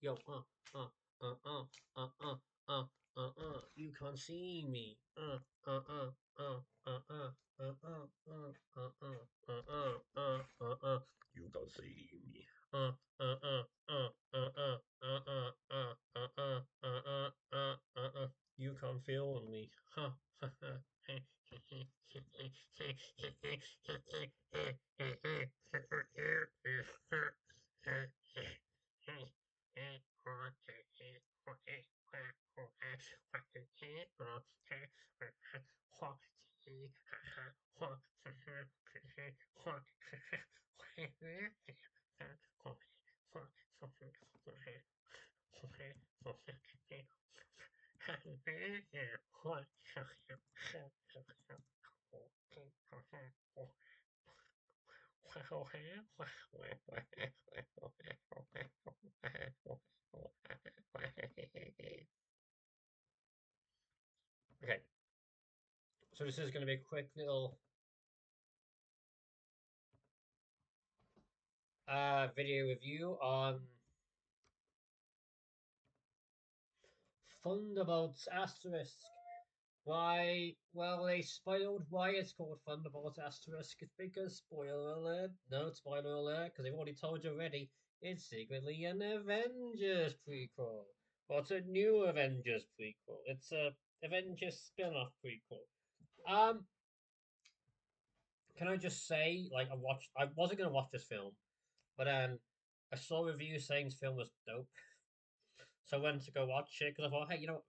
Yo, you can't see me. You can't see me. You can't feel me. Okay, so this is going to be a quick little video review on Thunderbolts Asterisk. Why? Well, they spoiled why it's called Thunderbolts Asterisk. It's because, spoiler alert, no spoiler alert, because they've already told you already, it's secretly an Avengers prequel. Or it's a new Avengers prequel. It's a Avengers spin-off prequel. Um, can I just say, like, I wasn't gonna watch this film, but I saw reviews saying this film was dope, so I went to go watch it because I thought, hey, you know,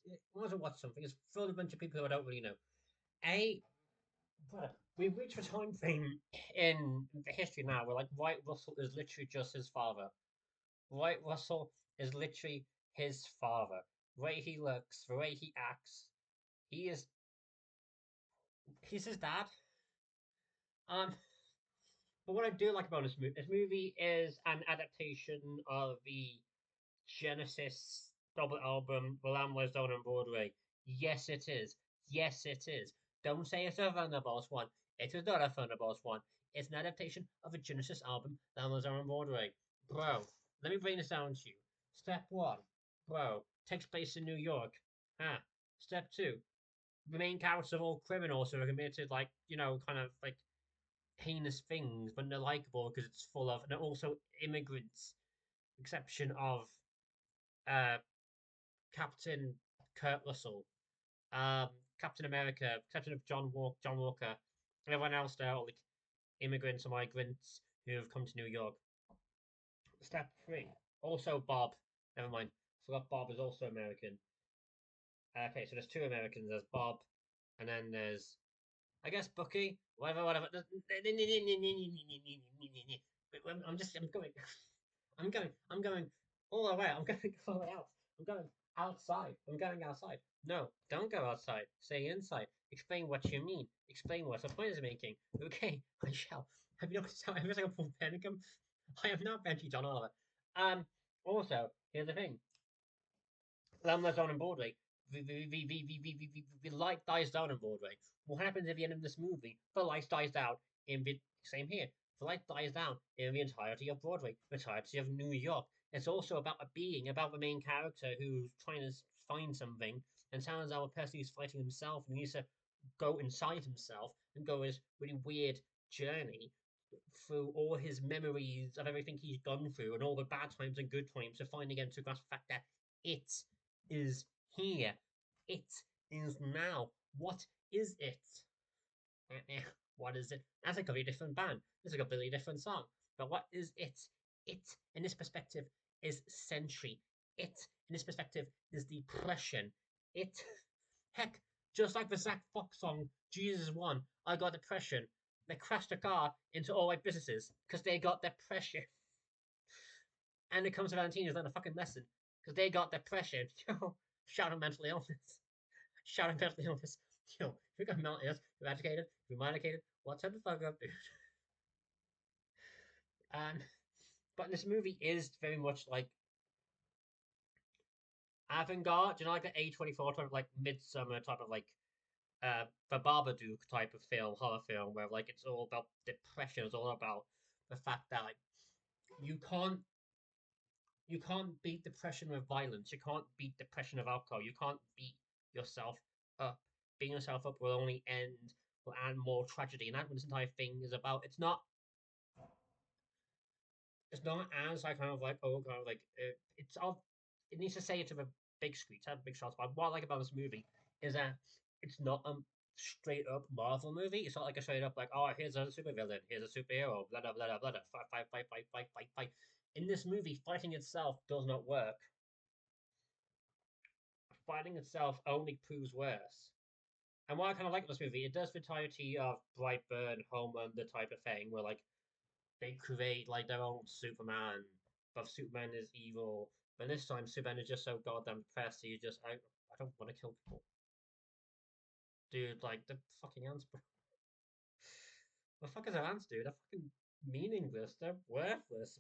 I want to watch something. It's full of a bunch of people who I don't really know. A But we've reached a time frame in the history now where like White Russell is literally just his father. White Russell is literally his father. The way he looks, the way he acts, he is he's his dad. Um, but what I do like about this movie is an adaptation of the Genesis double album, The Lamb Lies Down on Broadway. Yes, it is. Yes, it is. Don't say it's a Thunderbolts one. It is not a Thunderbolts one. It's an adaptation of a Genesis album, Lamb Lies Down on Broadway. Bro, let me bring this down to you. Step one, bro, takes place in New York. Huh. Step two, the main characters are all criminals who are committed, like, you know, kind of like heinous things, but they're likable because it's full of, and also immigrants, exception of uh, Captain Kurt Russell, um, Captain America, Captain of John Walker, and everyone else there, all like immigrants or migrants who have come to New York. Step three. Also Bob. Never mind. Forgot Bob is also American. Okay, so there's two Americans. There's Bob, and then there's I guess Bucky. Whatever. I'm going. I'm going all the way. I'm going all the way out. I'm going outside. I'm going outside. No, don't go outside. Stay inside. Explain what you mean. Explain what the point is making. Okay, I shall. Have you noticed how every single Paul Benningham? I am not Benji John Oliver. Um. Also, here's the thing. Lamb lies down on Broadway. The light dies down on Broadway. What happens at the end of this movie? The light dies down in the same here. The light dies down in the entirety of Broadway, the entirety of New York. It's also about a being, about the main character who's trying to find something, and turns out the person who's fighting himself and he needs to go inside himself and go his really weird journey through all his memories of everything he's gone through and all the bad times and good times to finally get to grasp the fact that it is here. It is now. What is it? What is it? That's a completely different band. This is a completely different song. But what is it? It, in this perspective, is century. It, in this perspective, is depression. It, heck, just like the Zach Fox song, Jesus One, I Got Depression. They crashed a car into all white businesses because they got depression. And it comes to Valentina's learn a fucking lesson because they got depression. Yo, shout out mental illness. Shout out mental illness. Yo, if you got mental illness, you're educated, you're medicated, what's up the fuck up, dude? Um, but this movie is very much like avant-garde, you know, like the A24 type of like Midsummer type of like the Babadook type of film, horror film, where like it's all about depression, it's all about the fact that like you can't you can't beat depression with violence. You can't beat depression with alcohol. You can't beat yourself up. Beating yourself up will only will add more tragedy, and that's what this entire thing is about. It's not as I kind of like it's all it needs to say it to the big screen, to have big shots. But what I like about this movie is that it's not a straight up Marvel movie. It's not like a straight up like, oh, here's a supervillain, here's a superhero, blah blah blah blah blah, fight fight fight fight fight fight fight. In this movie, fighting itself does not work. Fighting itself only proves worse. And what I kind of like this movie, it does the entirety of Brightburn, Homelander type of thing, where like they create like their own Superman, but Superman is evil. But this time, Superman is just so goddamn depressed. He just I don't want to kill people, dude. Like the fucking ants, bro. The fuck is ants, dude? They're fucking meaningless. They're worthless.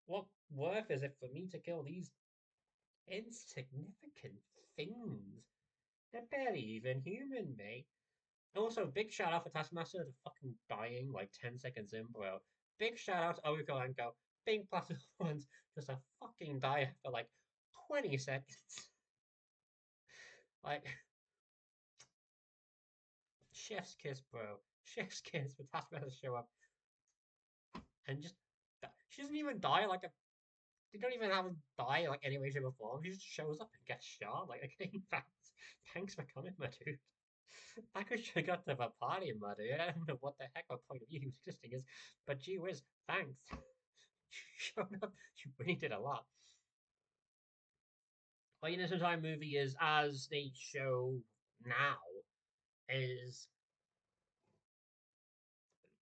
What worth is it for me to kill these insignificant things? They're barely even human, mate. Also, big shout out for Taskmaster to fucking dying like 10 seconds in, bro. Big shout out to Oiko and go, Big Plastic Ones just a fucking die for like 20 seconds. Like, chef's kiss, bro. Chef's kiss for Taskmaster to show up and just. She doesn't even die like a. They don't even have her die like any way, shape, or form. She just shows up and gets shot. Like, okay, thanks for coming, my dude. I could have got to the party, my dude. I don't know what the heck my point of view existing is, but gee whiz, thanks. Showed up. You really did a lot. But you know, this entire movie is, as they show now, is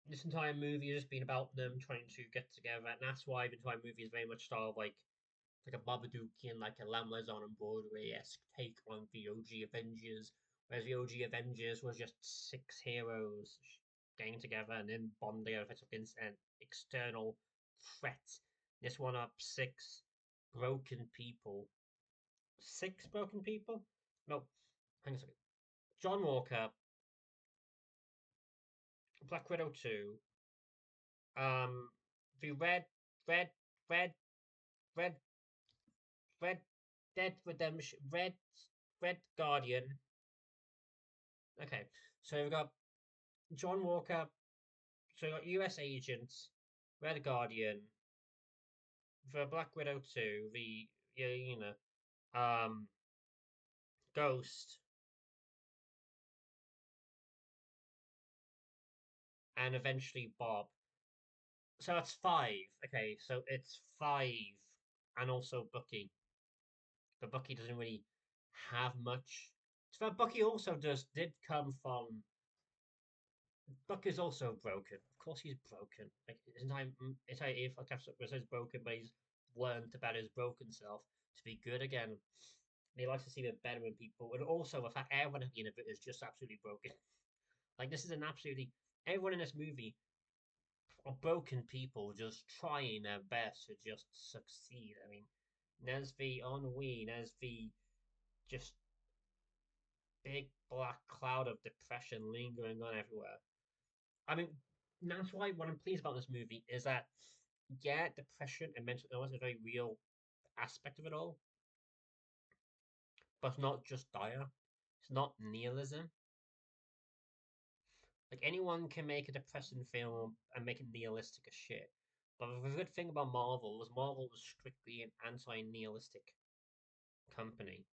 this entire movie has just been about them trying to get together, and that's why the entire movie is very much style of like a Babadookian, like a Lamb on Broadway esque take on the OG Avengers, whereas the OG Avengers was just six heroes getting together and then bonding against an external threat. This one up six broken people. Six broken people? No, hang on a second. John Walker, Black Widow 2, um, the Red, Red, Red, Red Dead Redemption, Red Guardian. Okay, so we've got John Walker, so we've got US Agents, Red Guardian, the Black Widow 2, the, yeah, Ghost, and eventually Bob. So that's five. Okay, so it's five, and also Bucky. But Bucky doesn't really have much. So Bucky also did come from. Bucky's also broken. Of course, he's broken. Like his entire if was his broken, but he's learned about his broken self to be good again. And he likes to see the better in people, and also the fact everyone at the end of it is just absolutely broken. Like this is an absolutely everyone in this movie are broken people just trying their best to just succeed. I mean, there's the ennui, there's the just big black cloud of depression lingering on everywhere. I mean, that's why what I'm pleased about this movie is that, yeah, depression and mental illness is a very real aspect of it all, but it's not just dire. It's not nihilism. Like anyone can make a depressing film and make it nihilistic as shit. But the good thing about Marvel was strictly an anti-nihilistic company.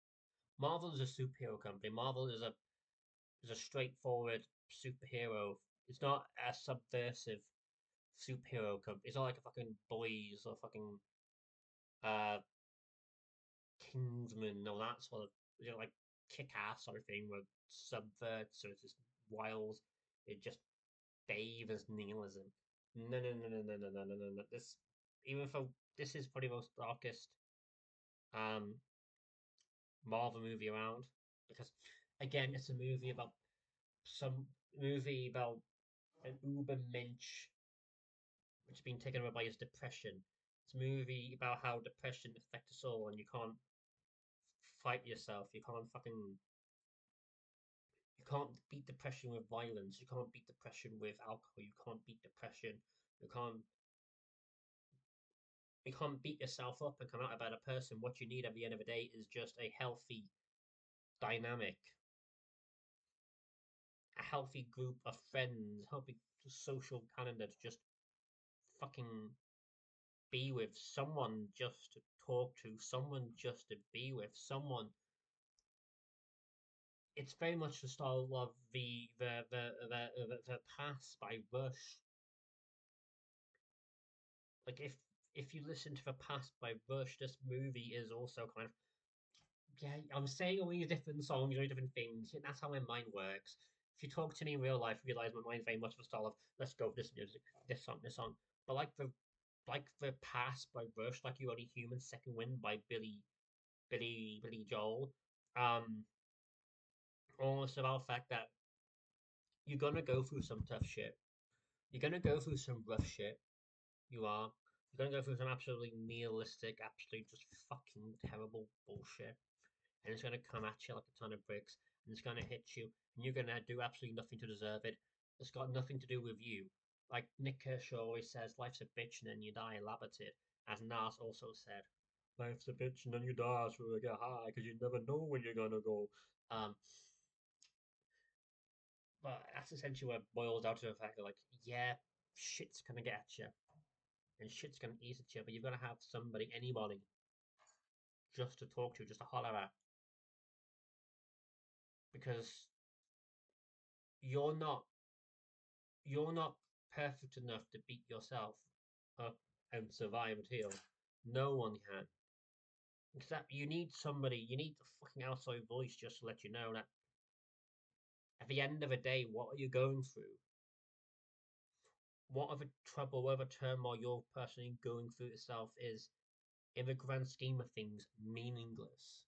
Marvel is a superhero company. Marvel is a straightforward superhero. It's not a subversive superhero company. It's not like a fucking Boys or fucking uh Kingsman or that sort of like kick ass sort of thing where subverts so it's just wild. It just favors nihilism. No, no, no, no, no, no, no, no, no, no. This even though this is probably the most darkest um Marvel movie around because again it's a some movie about an uber mensch which has been taken over by his depression. It's a movie about how depression affects us all and you can't fight yourself. You can't beat depression with violence. You can't beat depression with alcohol. You can't beat depression. You can't You can't beat yourself up and come out a better person. What you need at the end of the day is just a healthy dynamic, a healthy group of friends, healthy social calendar to just fucking be with, someone just to talk to, someone just to be with, someone. It's very much the style of the Pass by Rush. Like if you listen to the Pass by Rush, this movie is also kind of, yeah. I'm saying all these different songs, all these different things. And that's how my mind works. If you talk to me in real life, you realize my mind's very much the style of let's go with this music, this song, this song. But like the Pass by Rush, like You Only Human, Second Wind by Billy Joel. Um, Almost about the fact that you're gonna go through some tough shit. You're gonna go through some rough shit. You are. You're gonna go through some absolutely nihilistic, absolutely just fucking terrible bullshit. And it's gonna come at you like a ton of bricks, and it's gonna hit you, and you're gonna do absolutely nothing to deserve it. It's got nothing to do with you. Like Nick Kershaw always says, life's a bitch and then you die elaborated. As Nas also said, life's a bitch and then you die so you get high because you never know when you're gonna go. Um, but that's essentially what it boils down to the fact that, like, yeah, shit's gonna get at you and shit's gonna eat at you, but you've got to have somebody, anybody, just to talk to, just to holler at, because you're not you're not perfect enough to beat yourself up and survive and heal. No one can. Except you need somebody, you need the fucking outside voice just to let you know that at the end of the day, what are you going through? Whatever trouble, whatever turmoil you're personally going through itself is, in the grand scheme of things, meaningless.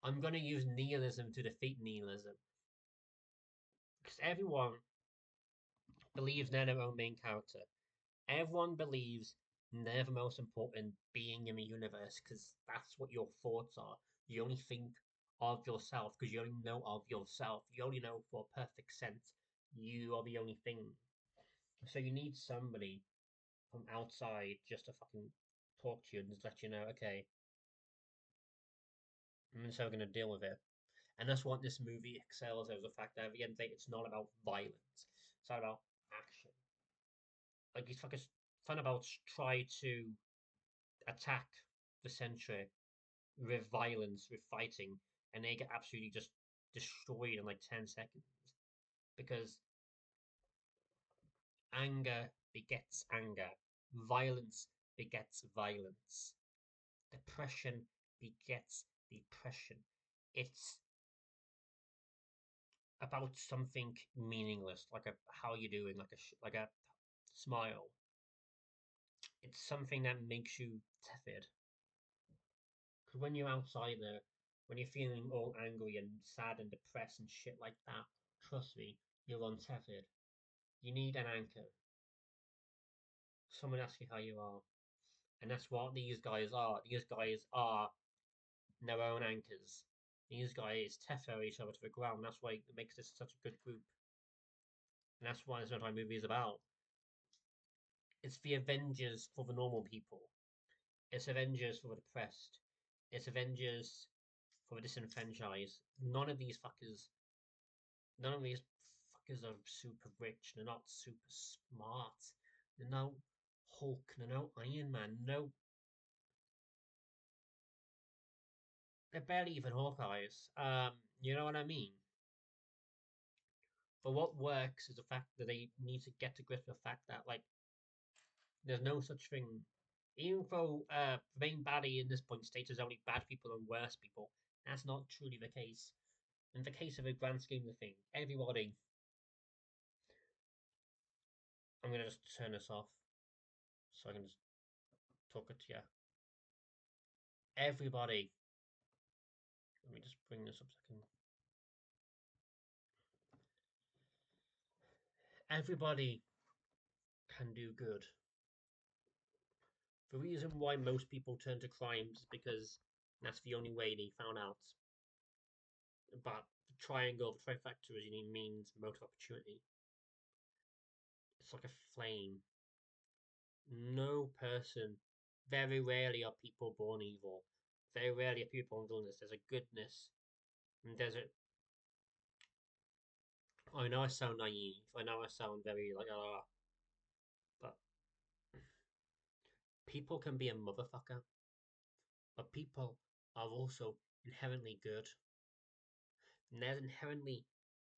I'm going to use nihilism to defeat nihilism. Because everyone believes they're their own main character. Everyone believes they're the most important being in the universe because that's what your thoughts are. You only think of yourself because you only know of yourself. You only know for a perfect sense. You are the only thing. So you need somebody from outside just to fucking talk to you and just let you know, okay, and so we're going to deal with it. And that's what this movie excels at, the fact that at the end of the day, it's not about violence. It's not about action. Like these fuckers Thunderbolts try to attack the Sentry with violence, with fighting, and they get absolutely just destroyed in like 10 seconds. Because anger begets anger, violence begets violence, depression begets depression. It's about something meaningless, like a how you doing, like a smile. It's something that makes you tepid. Because when you're outside there, when you're feeling all angry and sad and depressed and shit like that, trust me, you're untepid. You need an anchor. Someone asks you how you are. And that's what these guys are. These guys are their own anchors. These guys tether each other to the ground. That's why it makes this such a good group. And that's what this entire movie is about. It's the Avengers for the normal people. It's Avengers for the depressed. It's Avengers for the disenfranchised. None of these fuckers are super rich. They're not super smart. They're no Hulk. They're no Iron Man. No, they're barely even Hawkeyes. You know what I mean? But what works is the fact that they need to get to grips with the fact that, like, there's no such thing. Even though the main baddie in this point states there's only bad people and worse people, that's not truly the case. In the case of a grand scheme of things, everybody. I'm gonna just turn this off so I can just talk it to you. Everybody. Let me just bring this up a second. Everybody can do good. The reason why most people turn to crimes is because that's the only way they found out. But the triangle, the trifecta, as you need, means motive opportunity. It's like a flame. No person. Very rarely are people born evil. Very rarely are people born villainous. There's a goodness. And there's a. I know I sound naive. I know I sound very like, but people can be a motherfucker. But people are also inherently good. And there's inherently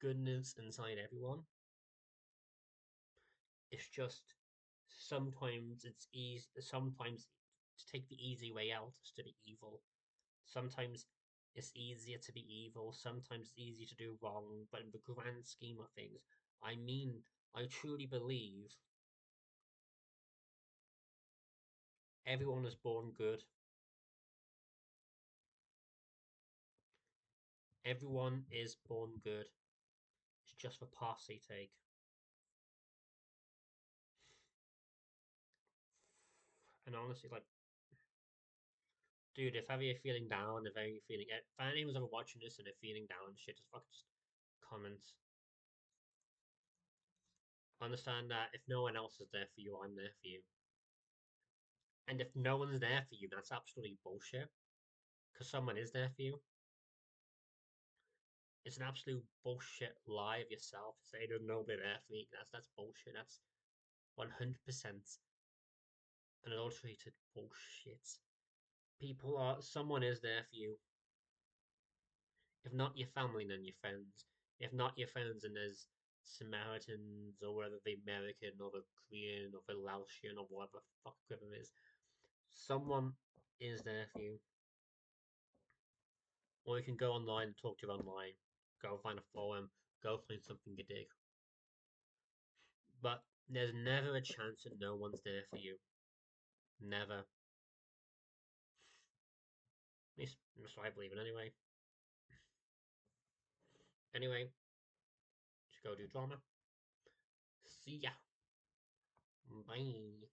goodness inside everyone. It's just sometimes it's easy. Sometimes to take the easy way out is to be evil. Sometimes it's easier to be evil. Sometimes it's easy to do wrong. But in the grand scheme of things, I mean, I truly believe everyone is born good. Everyone is born good. It's just the paths they take. And honestly, like, dude, if ever you're feeling down, if ever you're feeling, if anyone's ever watching this and they're feeling down and shit, just fucking just comment. Understand that if no one else is there for you, I'm there for you. And if no one's there for you, that's absolutely bullshit. Because someone is there for you. It's an absolute bullshit lie of yourself to say there's nobody there for me. That's bullshit. That's 100% unadulterated bullshit. Someone is there for you. If not your family, then your friends. If not your friends, then there's Samaritans, or whether they're American, or the Korean, or the Laotian, or whatever fuck equivalent is. Someone is there for you. Or you can go online and talk to you online. Go find a forum. Go find something to dig. But there's never a chance that no one's there for you. Never. At least that's what I believe in anyway. Anyway, just go do drama. See ya. Bye.